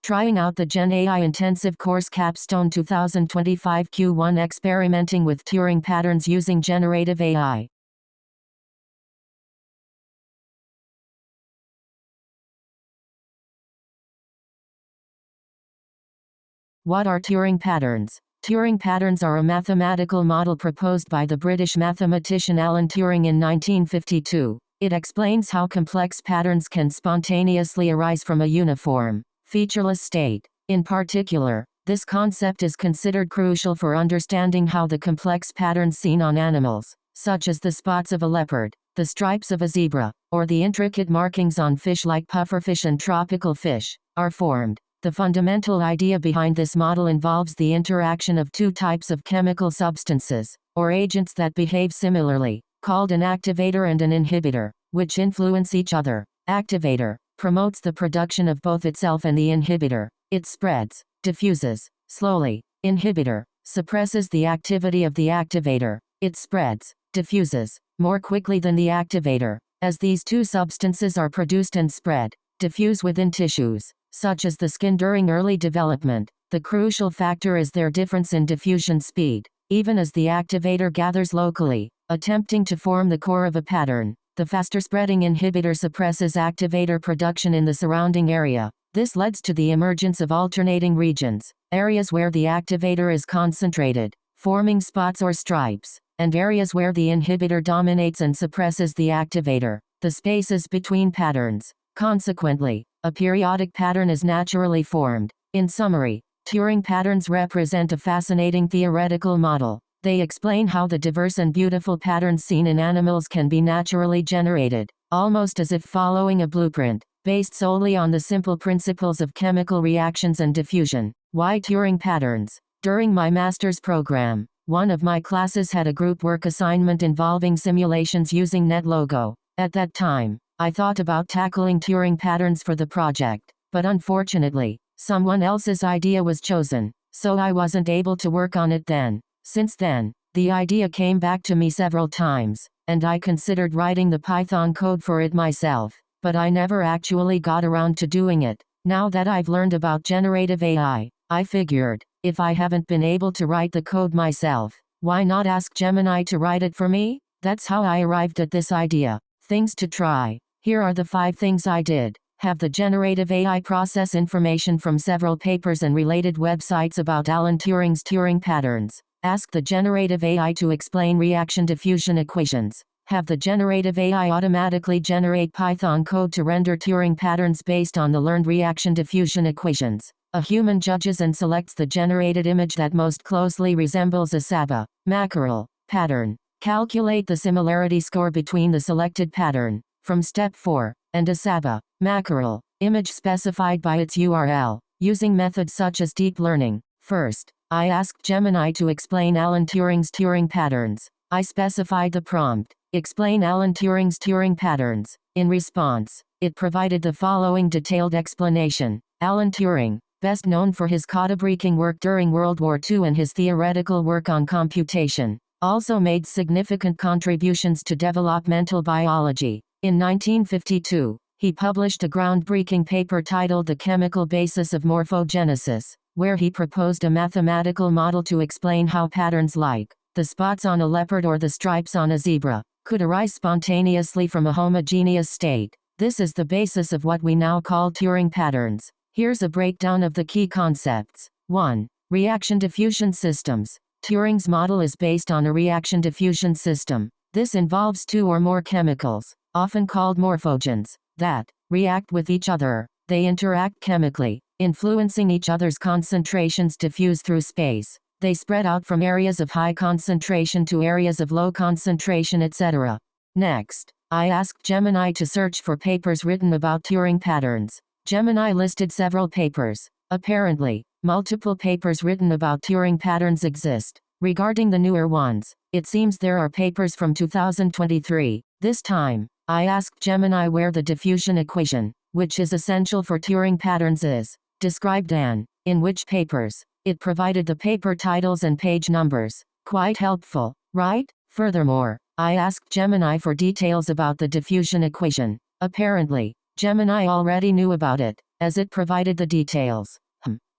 Trying out the Gen AI intensive course Capstone 2025Q1 experimenting with Turing patterns using generative AI. What are Turing patterns? Turing patterns are a mathematical model proposed by the British mathematician Alan Turing in 1952. It explains how complex patterns can spontaneously arise from a uniform, featureless state. In particular, this concept is considered crucial for understanding how the complex patterns seen on animals, such as the spots of a leopard, the stripes of a zebra, or the intricate markings on fish like pufferfish and tropical fish, are formed. The fundamental idea behind this model involves the interaction of two types of chemical substances, or agents that behave similarly, called an activator and an inhibitor, which influence each other. Activator promotes the production of both itself and the inhibitor. It spreads, diffuses, slowly. Inhibitor suppresses the activity of the activator. It spreads, diffuses, more quickly than the activator. As these two substances are produced and spread, diffuse within tissues, such as the skin during early development, the crucial factor is their difference in diffusion speed. Even as the activator gathers locally, attempting to form the core of a pattern, the faster spreading inhibitor suppresses activator production in the surrounding area. This leads to the emergence of alternating regions, areas where the activator is concentrated, forming spots or stripes, and areas where the inhibitor dominates and suppresses the activator, the spaces between patterns. Consequently, a periodic pattern is naturally formed. In summary, Turing patterns represent a fascinating theoretical model. They explain how the diverse and beautiful patterns seen in animals can be naturally generated, almost as if following a blueprint, based solely on the simple principles of chemical reactions and diffusion. Why Turing patterns? During my master's program, one of my classes had a group work assignment involving simulations using NetLogo. At that time, I thought about tackling Turing patterns for the project, but unfortunately, someone else's idea was chosen, so I wasn't able to work on it then. Since then, the idea came back to me several times, and I considered writing the Python code for it myself, but I never actually got around to doing it. Now that I've learned about generative AI, I figured, if I haven't been able to write the code myself, why not ask Gemini to write it for me? That's how I arrived at this idea. Things to try. Here are the 5 things I did. Have the generative AI process information from several papers and related websites about Alan Turing's Turing patterns. Ask the generative AI to explain reaction diffusion equations. Have the generative AI automatically generate Python code to render Turing patterns based on the learned reaction diffusion equations. A human judges and selects the generated image that most closely resembles a SABA mackerel pattern. Calculate the similarity score between the selected pattern from step 4 and a SABA mackerel image specified by its URL, using methods such as deep learning. First, I asked Gemini to explain Alan Turing's Turing patterns. I specified the prompt, explain Alan Turing's Turing patterns. In response, it provided the following detailed explanation. Alan Turing, best known for his code-breaking work during World War II and his theoretical work on computation, also made significant contributions to developmental biology. In 1952, he published a groundbreaking paper titled The Chemical Basis of Morphogenesis, where he proposed a mathematical model to explain how patterns like the spots on a leopard or the stripes on a zebra could arise spontaneously from a homogeneous state. This is the basis of what we now call Turing patterns. Here's a breakdown of the key concepts. 1. Reaction diffusion systems. Turing's model is based on a reaction diffusion system. This involves 2 or more chemicals, often called morphogens, that react with each other. They interact chemically, influencing each other's concentrations diffuse through space. They spread out from areas of high concentration to areas of low concentration, etc. Next, I asked Gemini to search for papers written about Turing patterns. Gemini listed several papers. Apparently, multiple papers written about Turing patterns exist. Regarding the newer ones, it seems there are papers from 2023. This time, I asked Gemini where the diffusion equation, which is essential for Turing patterns, is described and in which papers. It provided the paper titles and page numbers. Quite helpful, right? Furthermore, I asked Gemini for details about the diffusion equation. Apparently, Gemini already knew about it, as it provided the details.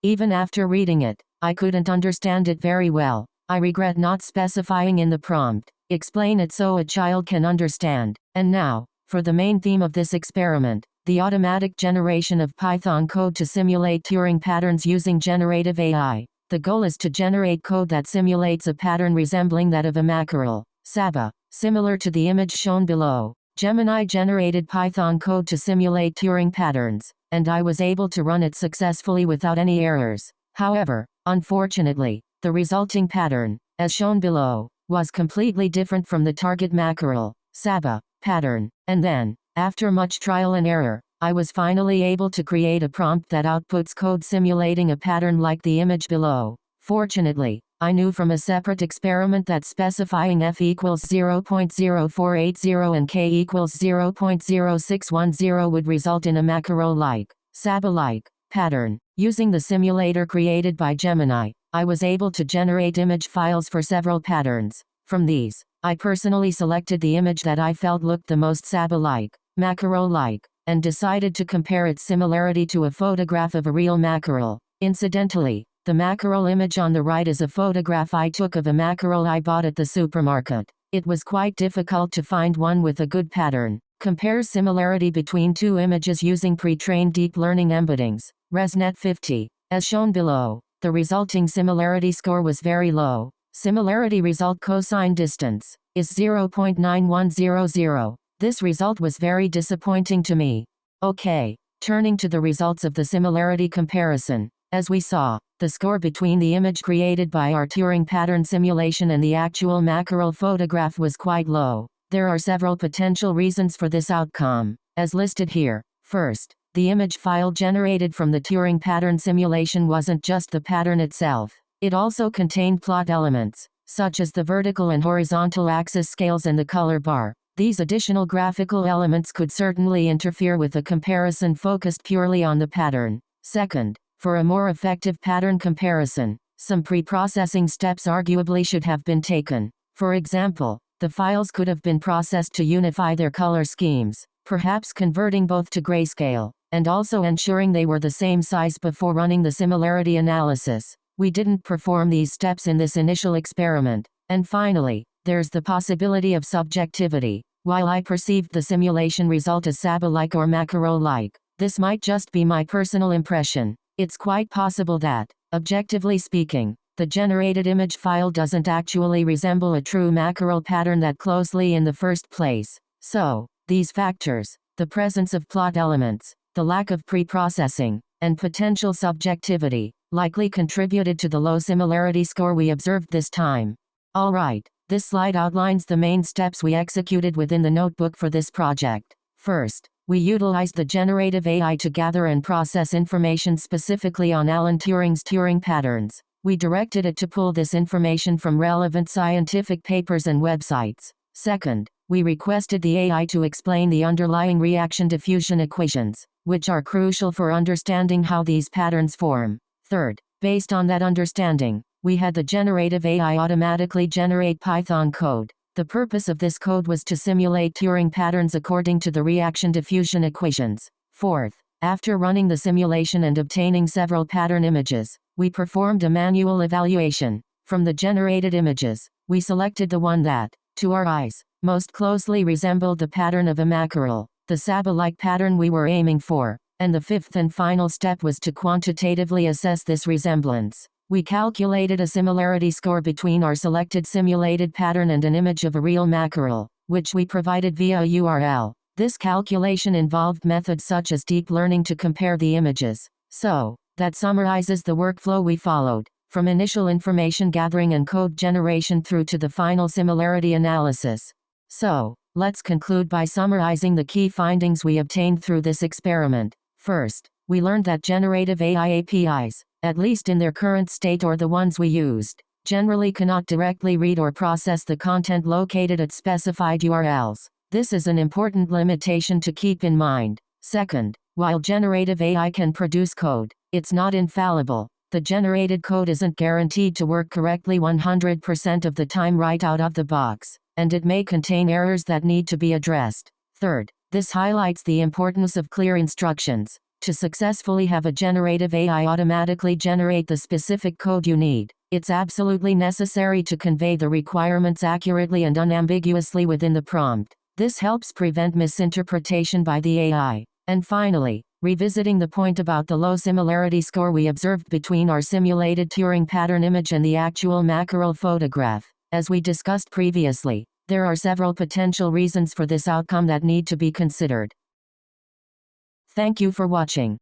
Even after reading it, I couldn't understand it very well. I regret not specifying in the prompt. Explain it so a child can understand. And now, for the main theme of this experiment, the automatic generation of Python code to simulate Turing patterns using generative AI. The goal is to generate code that simulates a pattern resembling that of a mackerel, SABA, similar to the image shown below. Gemini generated Python code to simulate Turing patterns, and I was able to run it successfully without any errors. However, unfortunately, the resulting pattern, as shown below, was completely different from the target mackerel, SABA, pattern, and then, after much trial and error, I was finally able to create a prompt that outputs code simulating a pattern like the image below. Fortunately, I knew from a separate experiment that specifying f equals 0.0480 and k equals 0.0610 would result in a mackerel-like, SABA-like, pattern. Using the simulator created by Gemini, I was able to generate image files for several patterns. From these, I personally selected the image that I felt looked the most SABA-like, mackerel-like, and decided to compare its similarity to a photograph of a real mackerel. Incidentally, the mackerel image on the right is a photograph I took of a mackerel I bought at the supermarket. It was quite difficult to find one with a good pattern. Compare similarity between two images using pre-trained deep learning embeddings, ResNet 50, as shown below. The resulting similarity score was very low. Similarity result cosine distance is 0.9100. This result was very disappointing to me. Okay, turning to the results of the similarity comparison. As we saw, the score between the image created by our Turing pattern simulation and the actual mackerel photograph was quite low. There are several potential reasons for this outcome, as listed here. First, the image file generated from the Turing pattern simulation wasn't just the pattern itself. It also contained plot elements, such as the vertical and horizontal axis scales and the color bar. These additional graphical elements could certainly interfere with a comparison focused purely on the pattern. Second, for a more effective pattern comparison, some pre-processing steps arguably should have been taken. For example, the files could have been processed to unify their color schemes, perhaps converting both to grayscale, and also ensuring they were the same size before running the similarity analysis. We didn't perform these steps in this initial experiment. And finally, there's the possibility of subjectivity. While I perceived the simulation result as SABA-like or mackerel-like, this might just be my personal impression. It's quite possible that, objectively speaking, the generated image file doesn't actually resemble a true mackerel pattern that closely in the first place. So, these factors, the presence of plot elements, the lack of pre-processing, and potential subjectivity, likely contributed to the low similarity score we observed this time. Alright, this slide outlines the main steps we executed within the notebook for this project. First, we utilized the generative AI to gather and process information specifically on Alan Turing's Turing patterns. We directed it to pull this information from relevant scientific papers and websites. Second, we requested the AI to explain the underlying reaction diffusion equations, which are crucial for understanding how these patterns form. Third, based on that understanding, we had the generative AI automatically generate Python code. The purpose of this code was to simulate Turing patterns according to the reaction diffusion equations. Fourth, after running the simulation and obtaining several pattern images, we performed a manual evaluation. From the generated images, we selected the one that, to our eyes, most closely resembled the pattern of a mackerel, the SABA-like pattern we were aiming for, and the fifth and final step was to quantitatively assess this resemblance. We calculated a similarity score between our selected simulated pattern and an image of a real mackerel, which we provided via a URL. This calculation involved methods such as deep learning to compare the images. So, that summarizes the workflow we followed, from initial information gathering and code generation through to the final similarity analysis. So, let's conclude by summarizing the key findings we obtained through this experiment. First, we learned that generative AI APIs, at least in their current state or the ones we used, generally cannot directly read or process the content located at specified URLs. This is an important limitation to keep in mind. Second, while generative AI can produce code, it's not infallible. The generated code isn't guaranteed to work correctly 100% of the time right out of the box, and it may contain errors that need to be addressed. Third, this highlights the importance of clear instructions To successfully have a generative AI automatically generate the specific code you need, it's absolutely necessary to convey the requirements accurately and unambiguously within the prompt. This helps prevent misinterpretation by the AI. And finally, revisiting the point about the low similarity score we observed between our simulated Turing pattern image and the actual mackerel photograph. As we discussed previously, there are several potential reasons for this outcome that need to be considered. Thank you for watching.